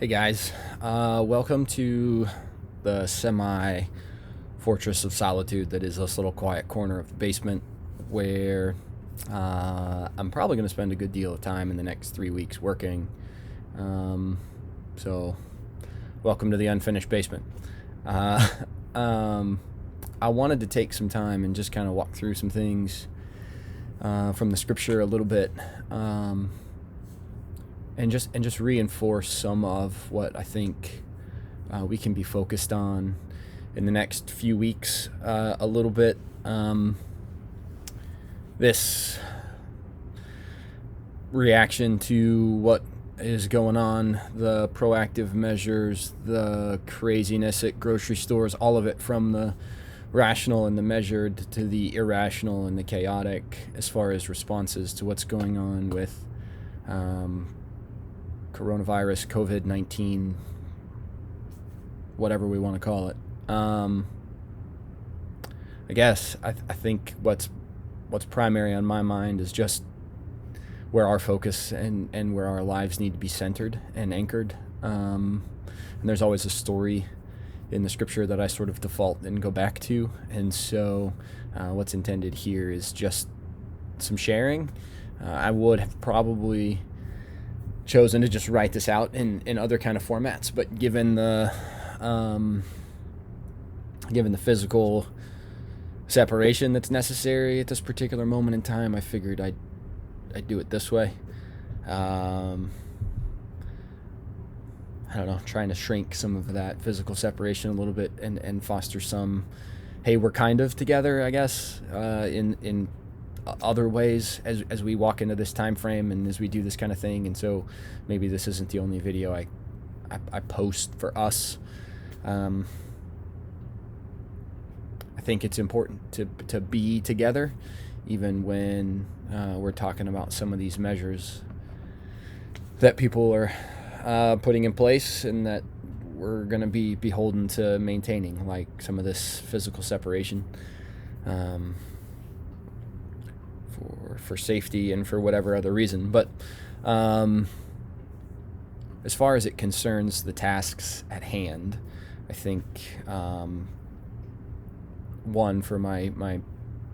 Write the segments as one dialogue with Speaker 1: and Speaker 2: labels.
Speaker 1: Hey guys, welcome to the semi fortress of solitude that is this little quiet corner of the basement where I'm probably going to spend a good deal of time in the next 3 weeks working. So, welcome to the unfinished basement. Uh, um, I wanted to take some time and just kind of walk through some things from the scripture a little bit. And just reinforce some of what I think we can be focused on in the next few weeks a little bit. This reaction to what is going on, the proactive measures, the craziness at grocery stores, all of it from the rational and the measured to the irrational and the chaotic as far as responses to what's going on with coronavirus, COVID-19, whatever we want to call it. I guess I think what's primary on my mind is just where our focus and where our lives need to be centered and anchored. And there's always a story in the scripture that I sort of default and go back to. And so what's intended here is just some sharing. I would have probably chosen to just write this out in other kind of formats, but given the physical separation that's necessary at this particular moment in time, I figured I'd do it this way. I don't know, trying to shrink some of that physical separation a little bit and foster some, hey, we're kind of together, I guess, in other ways as we walk into this time frame and as we do this kind of thing. And so maybe this isn't the only video I post for us. I think it's important to be together even when we're talking about some of these measures that people are putting in place and that we're going to be beholden to maintaining, like some of this physical separation. For safety and for whatever other reason. But as far as it concerns the tasks at hand, I think one, for my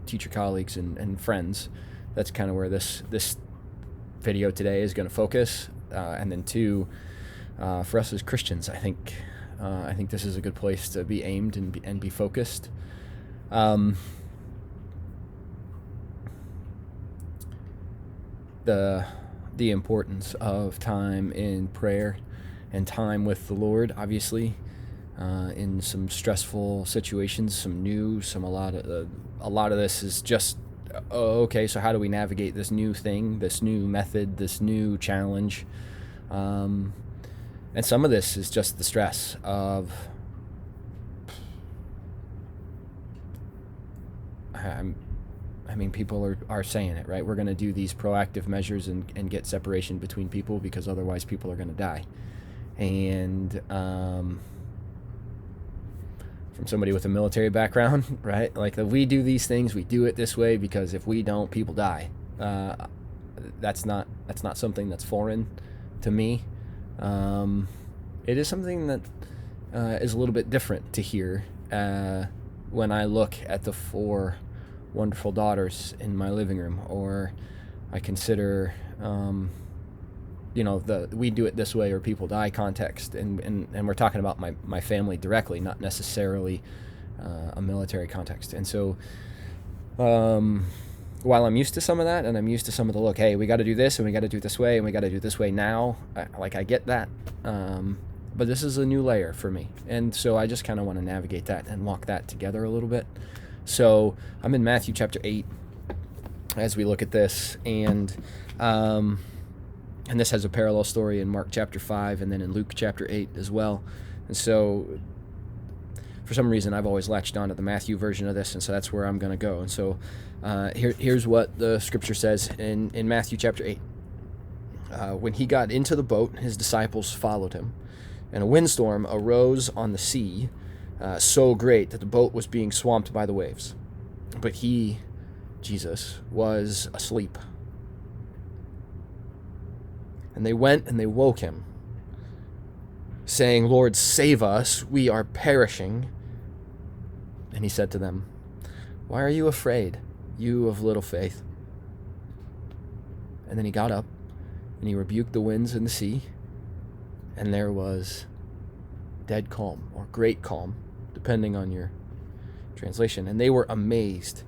Speaker 1: teacher colleagues and friends, that's kind of where this video today is going to focus. And then two, for us as Christians, I think this is a good place to be aimed and be focused. The importance of time in prayer and time with the Lord, obviously, in some stressful situations, a lot of this is just, okay, so how do we navigate this new thing, this new method, this new challenge? And some of this is just the stress of people are saying it, right? We're going to do these proactive measures and get separation between people because otherwise people are going to die. And from somebody with a military background, right? Like, we do these things, we do it this way because if we don't, people die. That's not something that's foreign to me. It is something that is a little bit different to hear when I look at the four wonderful daughters in my living room, or I consider the we do it this way or people die context, and we're talking about my family directly, not necessarily a military context. And so while I'm used to some of that, and I'm used to some of the look, hey, we got to do this and we got to do it this way and we got to do it this way now, I get that, but this is a new layer for me, and so I just kind of want to navigate that and walk that together a little bit. So I'm in Matthew chapter 8 as we look at this, and this has a parallel story in Mark chapter 5 and then in Luke chapter 8 as well. And so for some reason I've always latched on to the Matthew version of this, and so that's where I'm going to go. And so here's what the scripture says in Matthew chapter 8. When he got into the boat, his disciples followed him, and a windstorm arose on the sea, so great that the boat was being swamped by the waves. But he, Jesus, was asleep. And they went and they woke him saying, "Lord, save us, we are perishing." And he said to them, "Why are you afraid, you of little faith?" And then he got up and he rebuked the winds and the sea, and there was dead calm, or great calm, depending on your translation. And they were amazed,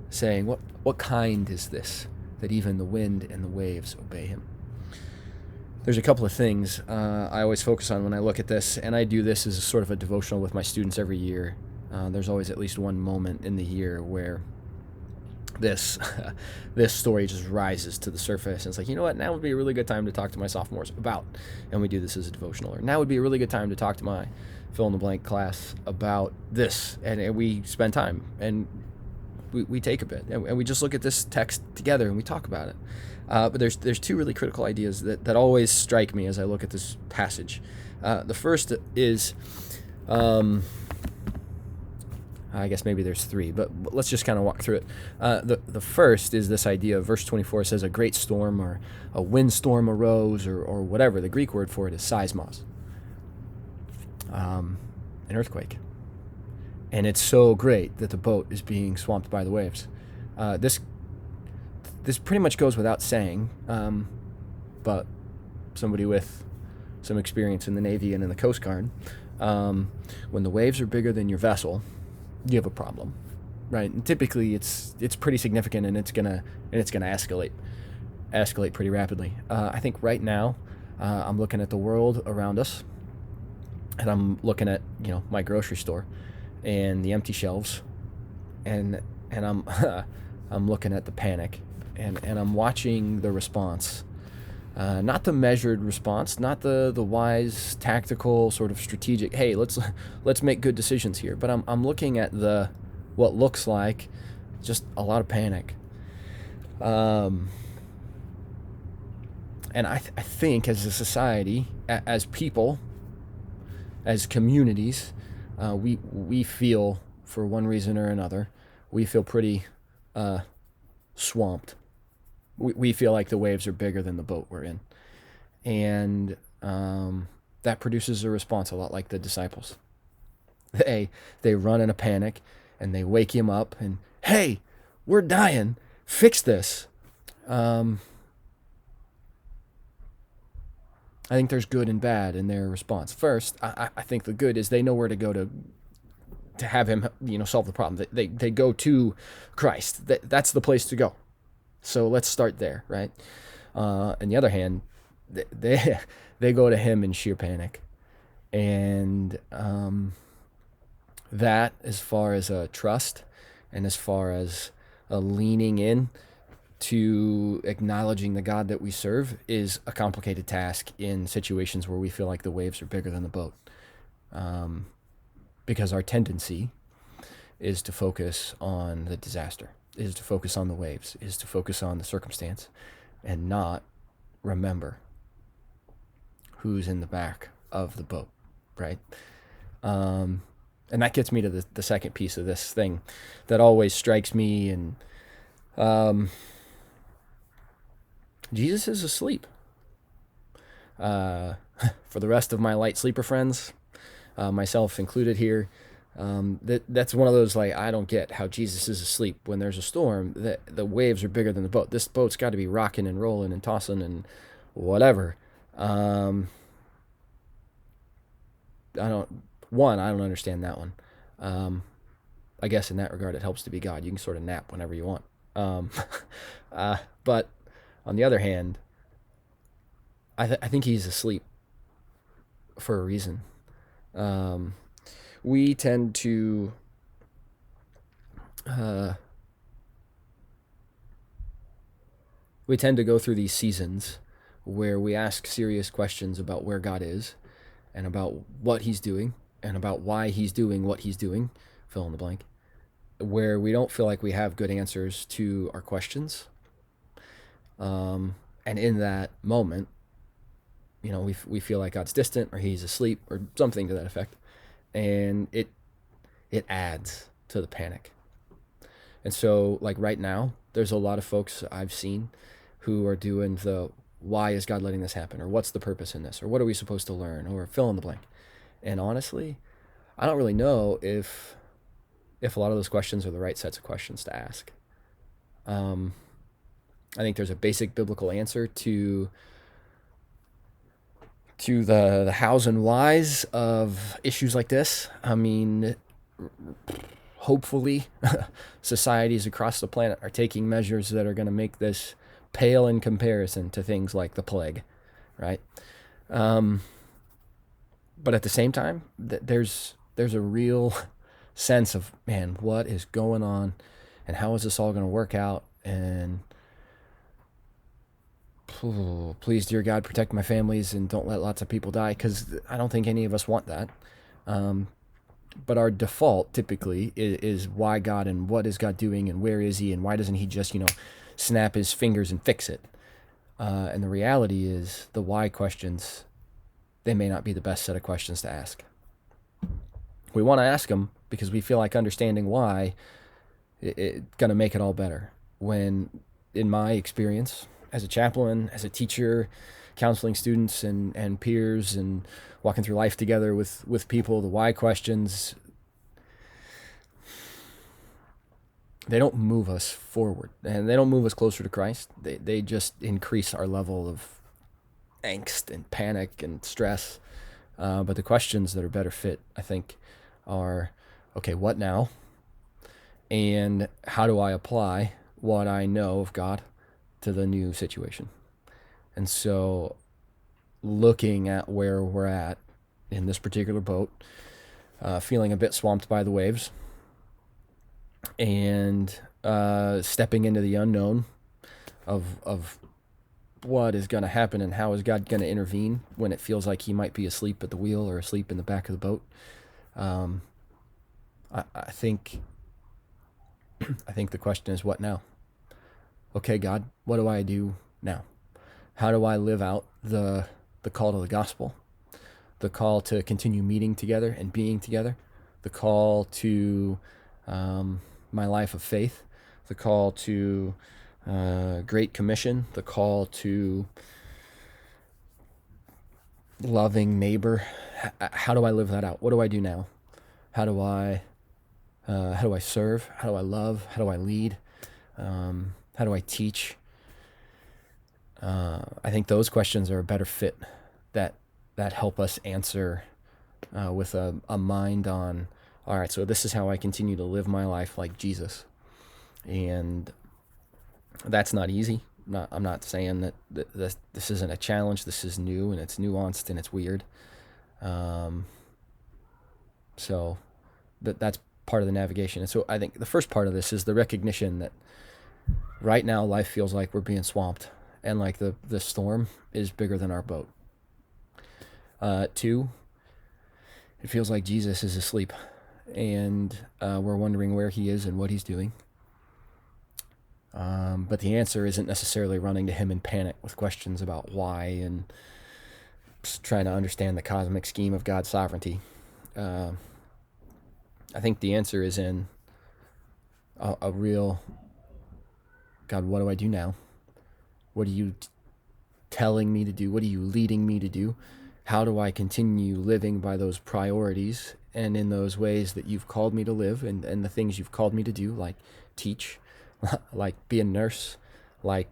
Speaker 1: saying, What kind is this, that even the wind and the waves obey him?" There's a couple of things I always focus on when I look at this, and I do this as a sort of a devotional with my students every year. There's always at least one moment in the year where this this story just rises to the surface, and it's like, you know what, now would be a really good time to talk to my sophomores about, and we do this as a devotional, or now would be a really good time to talk to my fill in the blank class about this, and we spend time, and we take a bit, and we just look at this text together and we talk about it. But there's two really critical ideas that always strike me as I look at this passage. The first is, I guess maybe there's three, but let's just kind of walk through it. The first is this idea of verse 24 says a great storm or a windstorm arose, or whatever. The Greek word for it is seismos, an earthquake. And it's so great that the boat is being swamped by the waves. This pretty much goes without saying, but somebody with some experience in the Navy and in the Coast Guard, when the waves are bigger than your vessel, you have a problem, right? And typically, it's pretty significant, and it's gonna escalate pretty rapidly. I think right now, I'm looking at the world around us, and I'm looking at my grocery store and the empty shelves, and I'm I'm looking at the panic, and I'm watching the response, not the measured response, not the wise, tactical, sort of strategic, hey, let's make good decisions here, but I'm looking at what looks like just a lot of panic, and I think as a society, as people, as communities, we feel, for one reason or another, we feel pretty swamped. We feel like the waves are bigger than the boat we're in. And that produces a response a lot like the disciples. They run in a panic, and they wake him up, and, hey, we're dying, fix this. I think there's good and bad in their response. First, I think the good is they know where to go to have him, solve the problem. They go to Christ. That's the place to go. So let's start there, right? On the other hand, they go to him in sheer panic, and that, as far as a trust, and as far as a leaning in to acknowledging the God that we serve, is a complicated task in situations where we feel like the waves are bigger than the boat. Because our tendency is to focus on the disaster, is to focus on the waves, is to focus on the circumstance, and not remember who's in the back of the boat, right? And that gets me to the second piece of this thing that always strikes me, and Jesus is asleep. For the rest of my light sleeper friends, myself included here, that's one of those, like, I don't get how Jesus is asleep when there's a storm, that the waves are bigger than the boat. This boat's got to be rocking and rolling and tossing and whatever. I don't understand that one. I guess in that regard, it helps to be God. You can sort of nap whenever you want. But on the other hand, I think he's asleep for a reason. We tend to go through these seasons where we ask serious questions about where God is, and about what he's doing, and about why he's doing what he's doing, fill in the blank, where we don't feel like we have good answers to our questions. And in that moment, we feel like God's distant, or he's asleep, or something to that effect. And it adds to the panic. And so, like, right now, there's a lot of folks I've seen who are doing the why is God letting this happen? Or what's the purpose in this? Or what are we supposed to learn? Or fill in the blank. And honestly, I don't really know if a lot of those questions are the right sets of questions to ask. I think there's a basic biblical answer to the hows and whys of issues like this. I mean, hopefully, societies across the planet are taking measures that are going to make this pale in comparison to things like the plague, right? But at the same time, there's a real sense of, man, what is going on, and how is this all going to work out? And please, dear God, protect my families and don't let lots of people die, because I don't think any of us want that. But our default typically is why God, and what is God doing, and where is he, and why doesn't he just, snap his fingers and fix it? And the reality is the why questions, they may not be the best set of questions to ask. We want to ask them because we feel like understanding why it's going to make it all better. When, in my experience, as a chaplain, as a teacher, counseling students and peers, and walking through life together with people, the why questions, they don't move us forward, and they don't move us closer to Christ. They just increase our level of angst and panic and stress. But the questions that are better fit, I think, are, okay, what now? And how do I apply what I know of God to the new situation? And so, looking at where we're at in this particular boat, feeling a bit swamped by the waves, and stepping into the unknown of what is going to happen, and how is God going to intervene when it feels like he might be asleep at the wheel or asleep in the back of the boat. I think the question is, what now? Okay, God, what do I do now? How do I live out the call to the gospel, the call to continue meeting together and being together, the call to my life of faith, the call to Great Commission, the call to loving neighbor? How do I live that out? What do I do now? How do I serve? How do I love? How do I lead? How do I teach? I think those questions are a better fit that help us answer with a mind on, all right, so this is how I continue to live my life like Jesus. And that's not easy. I'm not saying that this isn't a challenge. This is new, and it's nuanced, and it's weird. So that's part of the navigation. And so I think the first part of this is the recognition that right now life feels like we're being swamped, and like the storm is bigger than our boat. 2, it feels like Jesus is asleep, and we're wondering where he is and what he's doing. But the answer isn't necessarily running to him in panic with questions about why, and just trying to understand the cosmic scheme of God's sovereignty. I think the answer is in a real, God, what do I do now? What are you telling me to do? What are you leading me to do? How do I continue living by those priorities and in those ways that you've called me to live, and the things you've called me to do, like teach, like be a nurse, like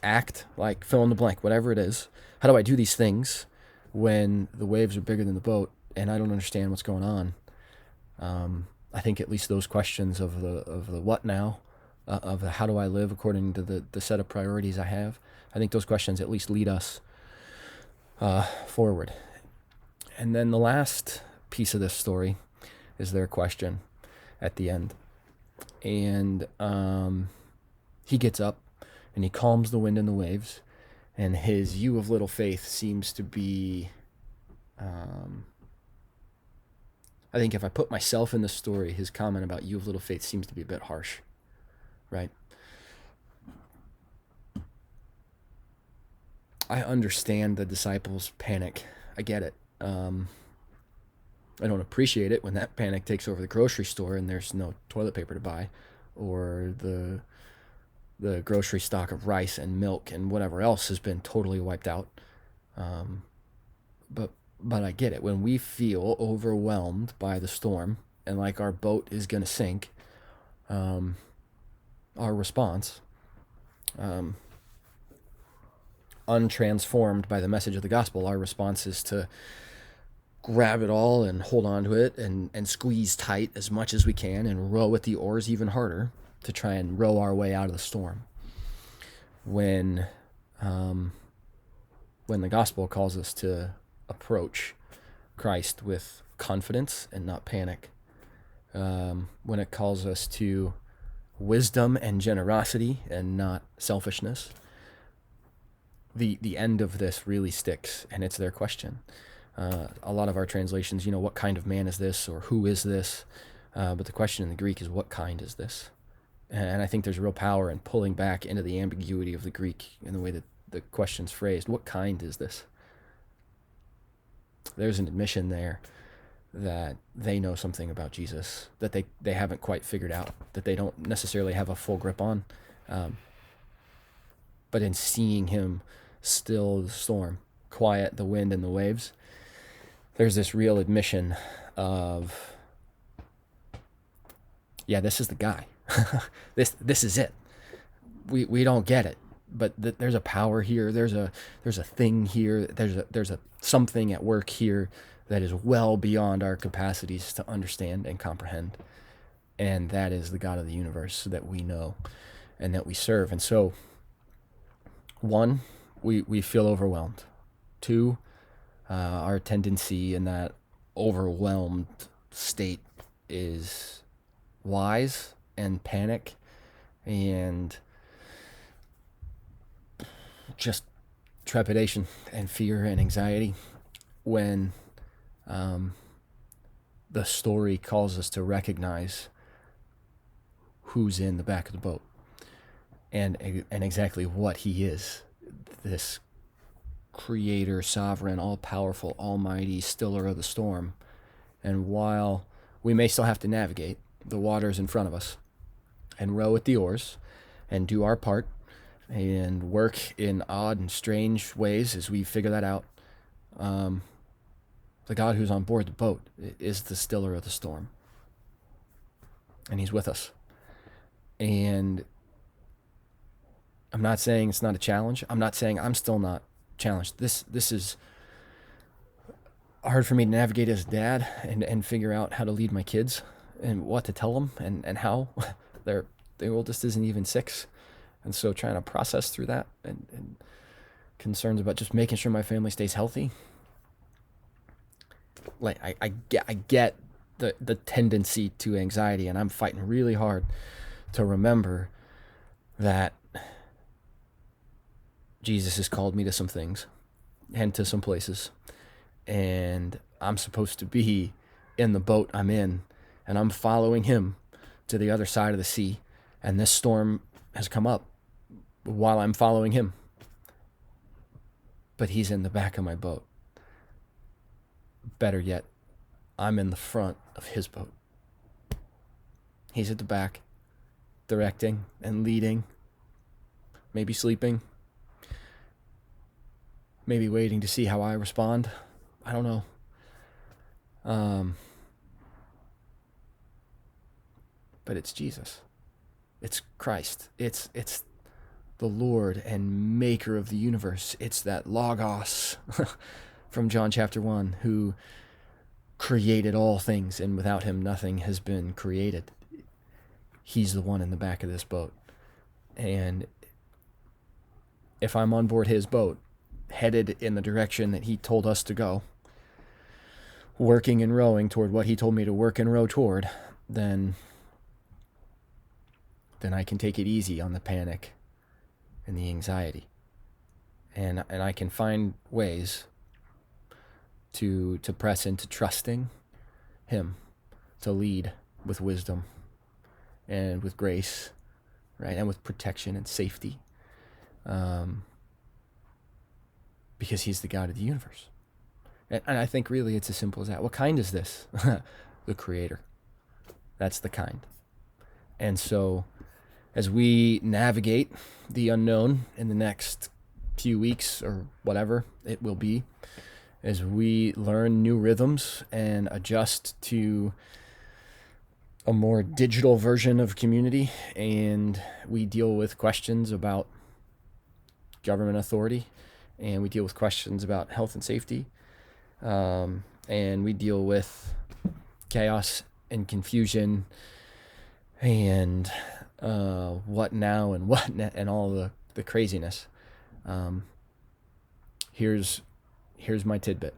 Speaker 1: act, like fill in the blank, whatever it is? How do I do these things when the waves are bigger than the boat and I don't understand what's going on? I think at least those questions of the what now, of the how do I live according to the set of priorities I have, I think those questions at least lead us forward. And then the last piece of this story is their question at the end. And he gets up and he calms the wind and the waves, and his "you of little faith" seems to be, I think if I put myself in the story, his comment about "you of little faith" seems to be a bit harsh, right? I understand the disciples' panic. I get it. I don't appreciate it when that panic takes over the grocery store and there's no toilet paper to buy, or the the grocery stock of rice and milk and whatever else has been totally wiped out. But I get it. When we feel overwhelmed by the storm and like our boat is going to sink, our response, untransformed by the message of the gospel, our response is to grab it all and hold on to it and squeeze tight as much as we can and row at the oars even harder to try and row our way out of the storm. When the gospel calls us to approach Christ with confidence and not panic, when it calls us to wisdom and generosity and not selfishness, the end of this really sticks, and it's their question. A lot of our translations, what kind of man is this, or who is this? But the question in the Greek is, what kind is this? And I think there's real power in pulling back into the ambiguity of the Greek in the way that the question's phrased. What kind is this? There's an admission there that they know something about Jesus that they haven't quite figured out, that they don't necessarily have a full grip on. But in seeing him still the storm, quiet the wind and the waves, there's this real admission of, yeah, this is the guy. This is it. We don't get it, but there's a power here. There's a thing here. There's a something at work here that is well beyond our capacities to understand and comprehend. And that is the God of the universe that we know and that we serve. And so, one, we feel overwhelmed. Two, our tendency in that overwhelmed state is wise and panic and just trepidation and fear and anxiety when the story calls us to recognize who's in the back of the boat and exactly what he is, this creator, sovereign, all-powerful, almighty, stiller of the storm. And while we may still have to navigate the waters in front of us and row at the oars and do our part and work in odd and strange ways as we figure that out, the God who's on board the boat is the stiller of the storm. And he's with us. And I'm not saying it's not a challenge. I'm not saying I'm still not challenged. This is hard for me to navigate as a dad and figure out how to lead my kids and what to tell them and how. The oldest isn't even 6. And so trying to process through that and concerns about just making sure my family stays healthy. Like I get the tendency to anxiety, and I'm fighting really hard to remember that Jesus has called me to some things and to some places, and I'm supposed to be in the boat I'm in, and I'm following him to the other side of the sea, and this storm has come up while I'm following him, but he's in the back of my boat. Better yet, I'm in the front of his boat. He's at the back, directing and leading, maybe sleeping, maybe waiting to see how I respond. I don't know. But it's Jesus. It's Christ. It's the Lord and maker of the universe. It's that Logos from John chapter 1 who created all things, and without him nothing has been created. He's the one in the back of this boat. And if I'm on board his boat, headed in the direction that he told us to go, working and rowing toward what he told me to work and row toward, then I can take it easy on the panic and the anxiety. And I can find ways to press into trusting him to lead with wisdom and with grace, right? And with protection and safety. Because he's the God of the universe. And I think really it's as simple as that. What kind is this? The creator. That's the kind. And so as we navigate the unknown in the next few weeks or whatever it will be, as we learn new rhythms and adjust to a more digital version of community, and we deal with questions about government authority, and we deal with questions about health and safety, and we deal with chaos and confusion and what now and and all the craziness. Here's my tidbit.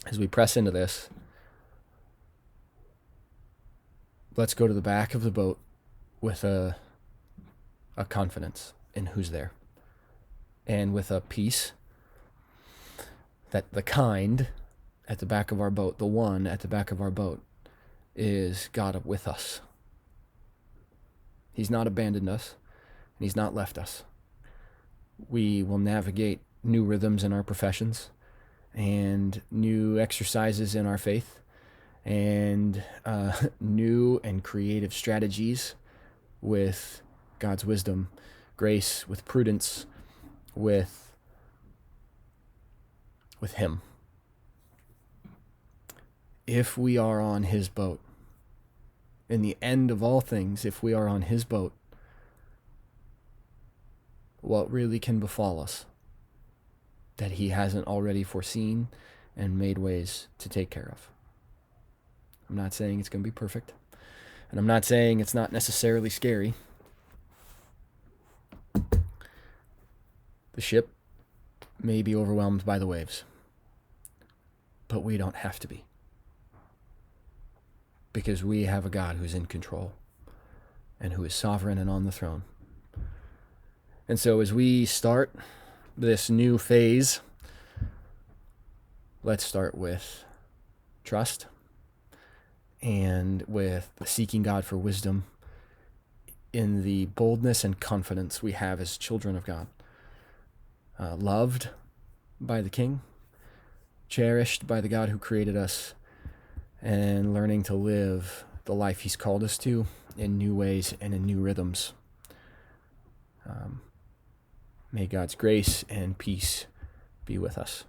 Speaker 1: As we press into this, let's go to the back of the boat with a confidence in who's there, and with a peace that the kind at the back of our boat, the one at the back of our boat, is God with us. He's not abandoned us, and he's not left us. We will navigate new rhythms in our professions and new exercises in our faith and new and creative strategies with God's wisdom, grace, with prudence, with him. If we are on his boat, in the end of all things, if we are on his boat, what really can befall us that he hasn't already foreseen and made ways to take care of? I'm not saying it's going to be perfect, and I'm not saying it's not necessarily scary. The ship may be overwhelmed by the waves, but we don't have to be, because we have a God who's in control and who is sovereign and on the throne. And so as we start this new phase, let's start with trust and with seeking God for wisdom in the boldness and confidence we have as children of God, loved by the King, cherished by the God who created us, and learning to live the life he's called us to in new ways and in new rhythms. May God's grace and peace be with us.